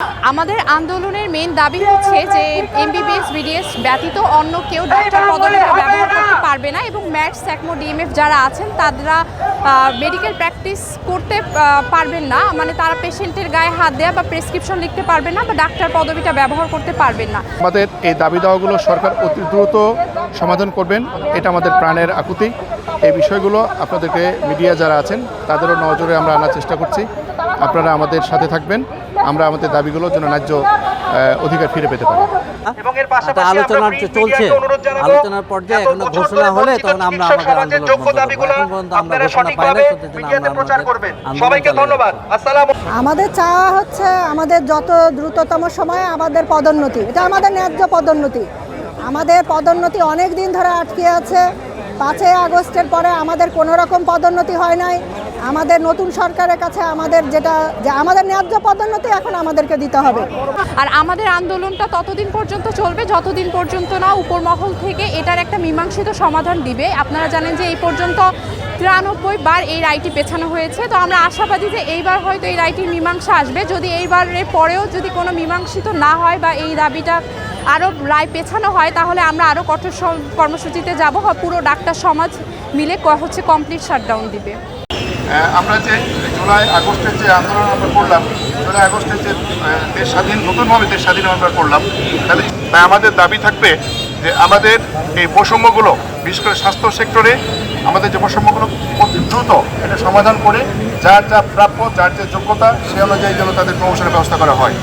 আমাদের আন্দোলনের মেইন দাবি হচ্ছে যে এমবিবিএস বিডিএস ব্যতীত অন্য কেউ ডাক্তার পদবিটা ব্যবহার করতে পারবে না এবং ম্যাটস স্যাকমো ডিএমএফ যারা আছেন তারা মেডিকেল প্র্যাকটিস করতে পারবেন না, মানে তারা পেশেন্টের গায়ে হাত দেওয়া বা প্রেসক্রিপশন লিখতে পারবেন না বা ডাক্তার পদবিটা ব্যবহার করতে পারবেন না। আমাদের এই দাবি দাওয়াগুলো সরকার অতি দ্রুত সমাধান করবেন, এটা আমাদের প্রাণের আকুতি। এই বিষয়গুলো আপনাদেরকে মিডিয়া যারা আছেন তাদেরও নজরে আমরা আনার চেষ্টা করছি। আপনারা আমাদের সাথে থাকবেন, আমরা আমাদের দাবিগুলোর জন্য ন্যায্য অধিকার ফিরে পেতে পারি। আলোচনার চলছে, আলোচনার পর্যায়ে এখনো ঘোষণা হলে তখন আমরা আমাদের আমাদের চাওয়া হচ্ছে আমাদের যত দ্রুততম সময়ে আমাদের পদোন্নতি, এটা আমাদের ন্যায্য পদোন্নতি। আমাদের পদোন্নতি অনেক দিন ধরে আটকে আছে। 5ই আগস্টের পরে আমাদের কোনো রকম পদোন্নতি হয় নাই। আমাদের নতুন সরকারের কাছে আমাদের আমাদের ন্যায্য পদোন্নতি এখন আমাদেরকে দিতে হবে। আর আমাদের আন্দোলনটা ততদিন পর্যন্ত চলবে যতদিন পর্যন্ত না উপরমহল থেকে এটার একটা মীমাংসিত সমাধান দিবে। আপনারা জানেন যে এই পর্যন্ত 93 বার এই রায়টি পেছানো হয়েছে, তো আমরা আশাবাদী যে এইবার হয়তো এই রায়টির মীমাংসা আসবে। যদি এইবারের পরেও যদি কোনো মীমাংসিত না হয় বা এই দাবিটা আরও রায় পেছানো হয় তাহলে আমরা আরও কঠোর কর্মসূচিতে যাব। পুরো ডাক্তার সমাজ মিলে কমপ্লিট শাটডাউন দিবে। আমরা যে জুলাই আগস্টের যে আন্দোলন আমরা করলাম, জুলাই আগস্টের যে নতুনভাবে দেশ স্বাধীন আমরা করলাম, তাই আমাদের দাবি থাকবে যে আমাদের এই বৈষম্যগুলো, বিশেষ করে স্বাস্থ্য সেক্টরে আমাদের যে বৈষম্যগুলো অতি দ্রুত এটা সমাধান করে যার যা প্রাপ্য, যার যে যোগ্যতা সে অনুযায়ী যেন তাদের প্রমোশনের ব্যবস্থা করা হয়।